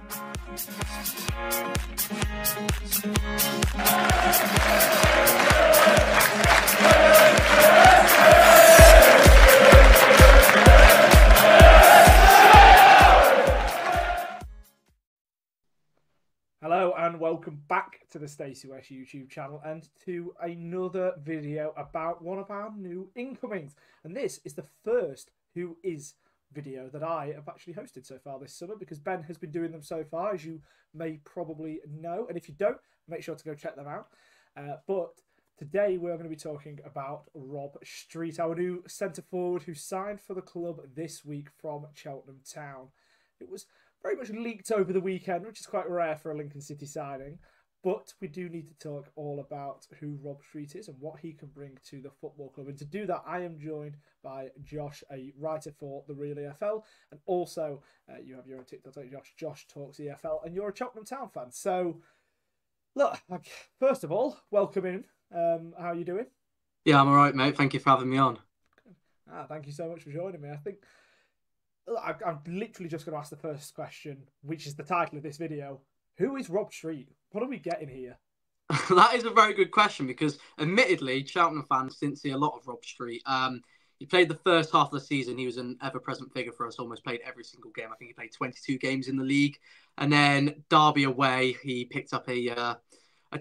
Hello and welcome back to the Stacey West YouTube channel and to another video about one of our new incomings. And this is the first Who Is video that I have actually hosted so far this summer, because Ben has been doing them so far, as you may probably know. And if you don't, make sure to go check them out. But today we're going to be talking about Rob Street, our new centre forward who signed for the club this week from Cheltenham Town. It was very much leaked over the weekend, which is quite rare for a Lincoln City signing. But we do need to talk all about who Rob Street is and what he can bring to the football club. And to do that, I am joined by Josh, a writer for The Real EFL. And also, you have your own TikTok, Josh. Josh Talks EFL. And you're a Cheltenham Town fan. So, look, first of all, welcome in. How are you doing? Yeah, I'm all right, mate. Thank you for having me on. Thank you so much for joining me. I think I'm literally just going to ask the first question, which is the title of this video. Who is Rob Street? What are we getting here? That is a very good question, because admittedly, Cheltenham fans didn't see a lot of Rob Street. He played the first half of the season. He was an ever-present figure for us, almost played every single game. I think he played 22 games in the league. And then Derby away, he picked up a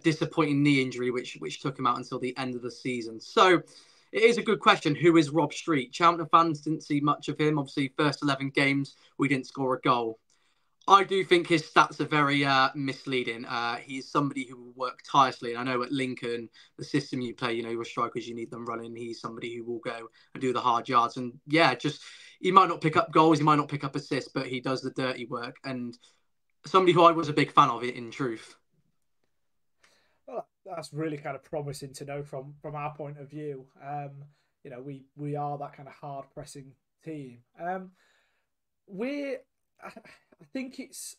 disappointing knee injury, which took him out until the end of the season. So it is a good question. Who is Rob Street? Cheltenham fans didn't see much of him. Obviously, first 11 games, we didn't score a goal. I do think his stats are very misleading. He's somebody who will work tirelessly. And I know at Lincoln, the system you play, your strikers, you need them running. He's somebody who will go and do the hard yards. And yeah, he might not pick up goals, he might not pick up assists, but he does the dirty work. And somebody who I was a big fan of, in truth. Well, that's really kind of promising to know from our point of view. We are that kind of hard pressing team. I think it's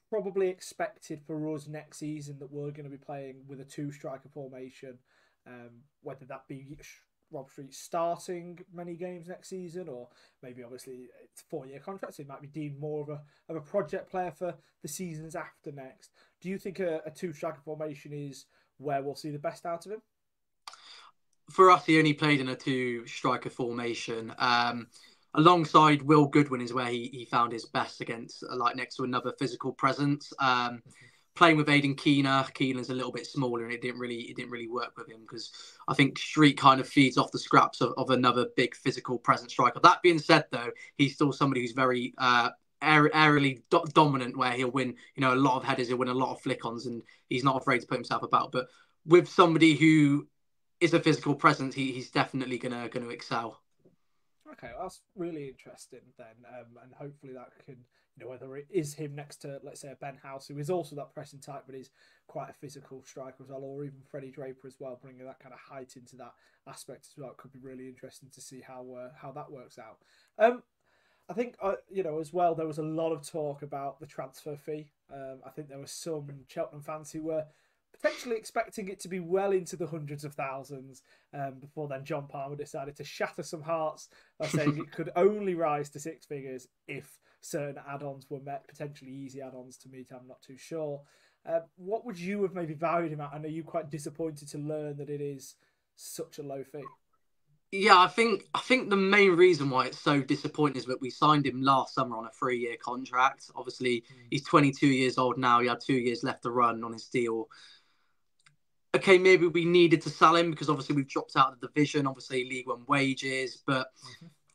probably expected for us next season that we're going to be playing with a two-striker formation, whether that be Rob Street starting many games next season, or maybe obviously it's a 4-year contract, so he might be deemed more of a project player for the seasons after next. Do you think a two-striker formation is where we'll see the best out of him? For us, he only played in a two-striker formation. Alongside Will Goodwin is where he found his best, against next to another physical presence. Playing with Aidan Keener, Keener's a little bit smaller, and it didn't really work with him, because I think Street kind of feeds off the scraps of another big physical presence striker. That being said, though, he's still somebody who's very aerially dominant, where he'll win a lot of headers, he'll win a lot of flick-ons, and he's not afraid to put himself about. But with somebody who is a physical presence, he's definitely gonna excel. Okay, well, that's really interesting then, and hopefully that can, whether it is him next to, let's say, a Ben House, who is also that pressing type, but is quite a physical striker as well, or even Freddie Draper as well, bringing that kind of height into that aspect as well. It could be really interesting to see how that works out. I think, as well, there was a lot of talk about the transfer fee. I think there were some Cheltenham fans who were potentially expecting it to be well into the hundreds of thousands, before then John Palmer decided to shatter some hearts by saying it could only rise to 6 figures if certain add-ons were met, potentially easy add-ons to meet. I'm not too sure. What would you have maybe valued him at? And are you quite disappointed to learn that it is such a low fee? Yeah, I think the main reason why it's so disappointing is that we signed him last summer on a 3-year contract. Obviously, he's 22 years old now. He had 2 years left to run on his deal. Okay, maybe we needed to sell him because obviously we've dropped out of the division, obviously League One wages. But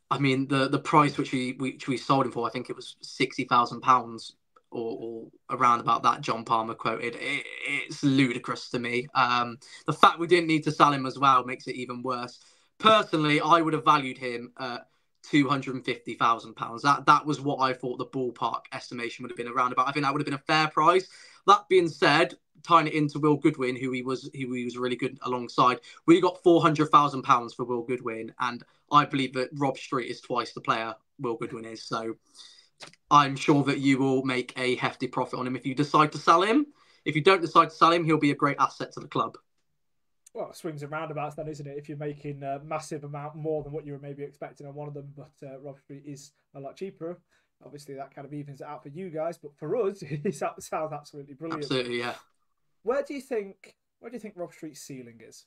I mean, the price which we sold him for, I think it was £60,000 or around about that. John Palmer quoted. It's ludicrous to me. The fact we didn't need to sell him as well makes it even worse. Personally, I would have valued him at £250,000. That was what I thought the ballpark estimation would have been around about. I think that would have been a fair price. That being said, tying it into Will Goodwin, who he was really good alongside, we got £400,000 for Will Goodwin, and I believe that Rob Street is twice the player Will Goodwin is. So I'm sure that you will make a hefty profit on him if you decide to sell him. If you don't decide to sell him, he'll be a great asset to the club. Well, swings and roundabouts then, isn't it? If you're making a massive amount more than what you were maybe expecting on one of them, but Rob Street is a lot cheaper, Obviously, that kind of evens it out for you guys, but for us, it sounds absolutely brilliant. Absolutely, yeah. Where do you think Rob Street's ceiling is?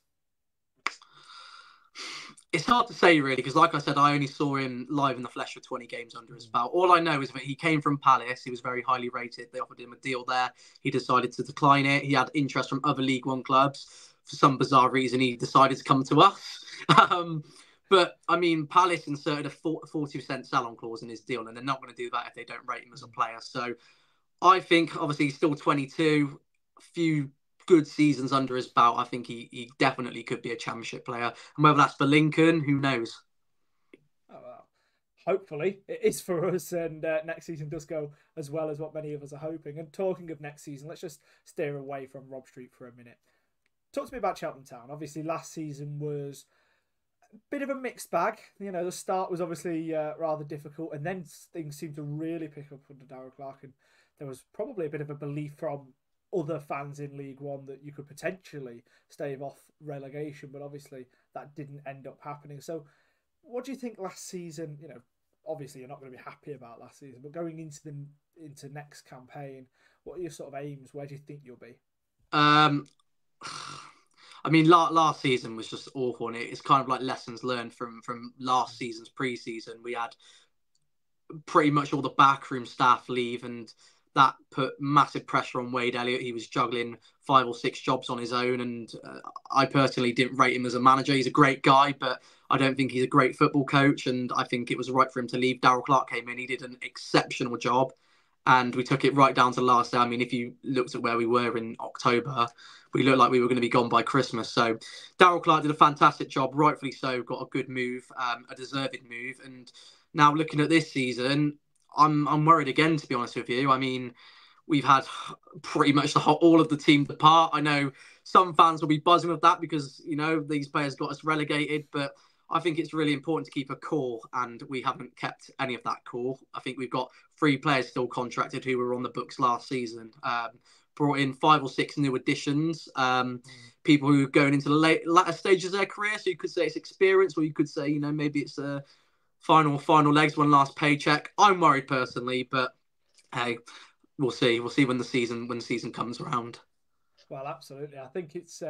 It's hard to say, really, because like I said, I only saw him live in the flesh for 20 games under his belt. All I know is that he came from Palace. He was very highly rated. They offered him a deal there. He decided to decline it. He had interest from other League One clubs. For some bizarre reason, he decided to come to us. But, I mean, Palace inserted a 40% sell-on clause in his deal, and they're not going to do that if they don't rate him as a player. So I think, obviously, he's still 22, a few good seasons under his belt. I think he definitely could be a championship player. And whether that's for Lincoln, who knows? Oh, well, hopefully it is for us, and next season does go as well as what many of us are hoping. And talking of next season, let's just steer away from Rob Street for a minute. Talk to me about Cheltenham Town. Obviously, last season was a bit of a mixed bag. You know, the start was obviously rather difficult, and then things seemed to really pick up under Darrell Clarke, and there was probably a bit of a belief from other fans in League One that you could potentially stave off relegation, but obviously that didn't end up happening. So what do you think last season? You know, obviously you're not going to be happy about last season, but going into next campaign, what are your sort of aims? Where do you think you'll be? I mean, last season was just awful, and it's kind of like lessons learned from last season's pre-season. We had pretty much all the backroom staff leave, and that put massive pressure on Wade Elliott. He was juggling 5 or 6 jobs on his own, and I personally didn't rate him as a manager. He's a great guy, but I don't think he's a great football coach, and I think it was right for him to leave. Darrell Clarke came in. He did an exceptional job, and we took it right down to the last day. I mean, if you looked at where we were in October, we looked like we were going to be gone by Christmas. So Darrell Clarke did a fantastic job, rightfully so, got a good move, a deserved move. And now looking at this season, I'm worried again, to be honest with you. I mean, we've had pretty much all of the team depart. I know some fans will be buzzing with that because, you know, these players got us relegated, but I think it's really important to keep a core, and we haven't kept any of that core. I think we've got 3 players still contracted who were on the books last season. Brought in 5 or 6 new additions, people who are going into the latter stages of their career. So you could say it's experience, or you could say, you know, maybe it's a final legs, one last paycheck. I'm worried personally, but hey, we'll see. We'll see when the season comes around. Well, absolutely. I think it's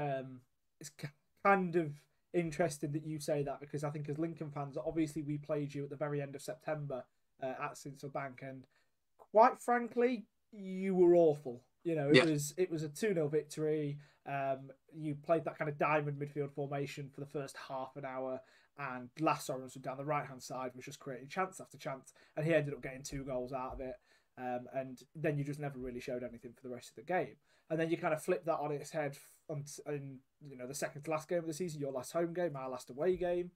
kind of interesting that you say that, because I think as Lincoln fans, obviously we played you at the very end of September at Sincil Bank, and quite frankly, you were awful. You know, it was a 2-0 victory. You played that kind of diamond midfield formation for the first half an hour, and Lass Sorensen down the right hand side was just creating chance after chance, and he ended up getting 2 goals out of it. And then you just never really showed anything for the rest of the game. And then you kind of flip that on its head in, you know, the second to last game of the season, your last home game, our last away game.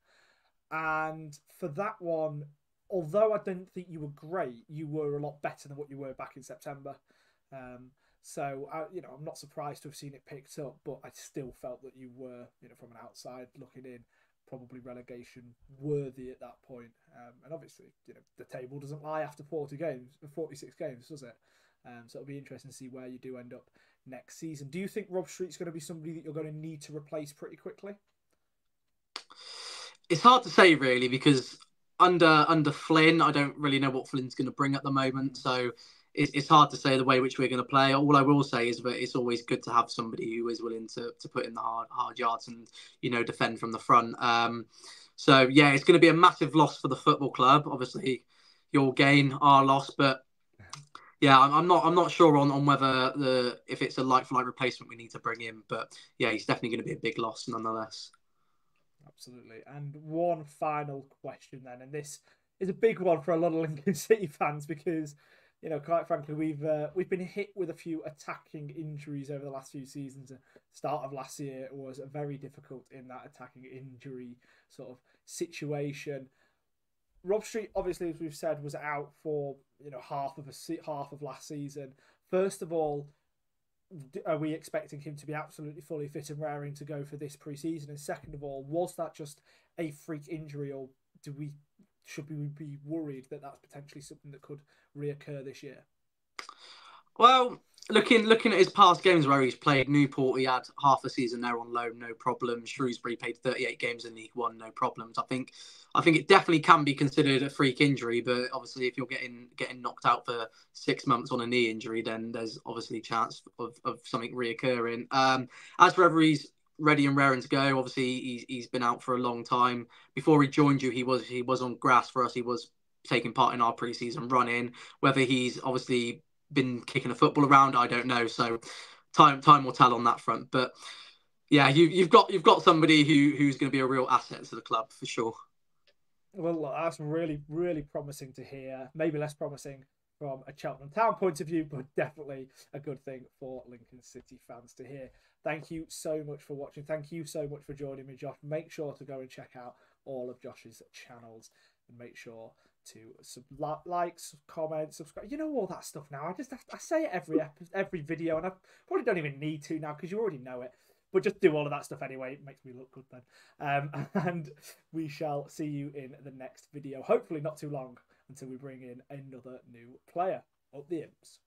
And for that one, although I didn't think you were great, you were a lot better than what you were back in September. So, you know, I'm not surprised to have seen it picked up, but I still felt that you were, you know, from an outside looking in, probably relegation worthy at that point. And obviously, you know, the table doesn't lie after 46 games, does it? So it'll be interesting to see where you do end up next season. Do you think Rob Street's going to be somebody that you're going to need to replace pretty quickly? It's hard to say, really, because under Flynn, I don't really know what Flynn's going to bring at the moment. So it's hard to say the way which we're going to play. All I will say is that it's always good to have somebody who is willing to put in the hard yards and, you know, defend from the front. So, yeah, it's going to be a massive loss for the football club. Obviously, your gain, our loss. But, yeah, I'm not sure on whether if it's a like-for-like replacement we need to bring in. But, yeah, he's definitely going to be a big loss nonetheless. Absolutely. And one final question then, and this is a big one for a lot of Lincoln City fans because, you know, quite frankly, we've been hit with a few attacking injuries over the last few seasons. The start of last year was very difficult in that attacking injury sort of situation. Rob Street, obviously, as we've said, was out for, you know, half of last season. First of all, are we expecting him to be absolutely fully fit and raring to go for this pre-season? And second of all, was that just a freak injury, or should we be worried that that's potentially something that could reoccur this year? Well, looking at his past games where he's played, Newport, he had half a season there on loan, no problem. Shrewsbury played 38 games in League One, no problems. I think it definitely can be considered a freak injury, but obviously if you're getting knocked out for 6 months on a knee injury, then there's obviously a chance of something reoccurring. As for whether he's ready and raring to go, obviously he's been out for a long time. Before he joined you, he was on grass for us. He was taking part in our pre-season run-in. Whether he's obviously been kicking a football around, I don't know. So time will tell on that front. But yeah, you've got somebody who's going to be a real asset to the club for sure. Well, look, that's really, really promising to hear. Maybe less promising from a Cheltenham Town point of view, but definitely a good thing for Lincoln City fans to hear. Thank you so much for watching. Thank you so much for joining me, Josh. Make sure to go and check out all of Josh's channels and make sure to like, comment, subscribe. You know all that stuff now. I say it every video, and I probably don't even need to now because you already know it. But just do all of that stuff anyway. It makes me look good then. And we shall see you in the next video. Hopefully not too long until we bring in another new player. Up the Imps.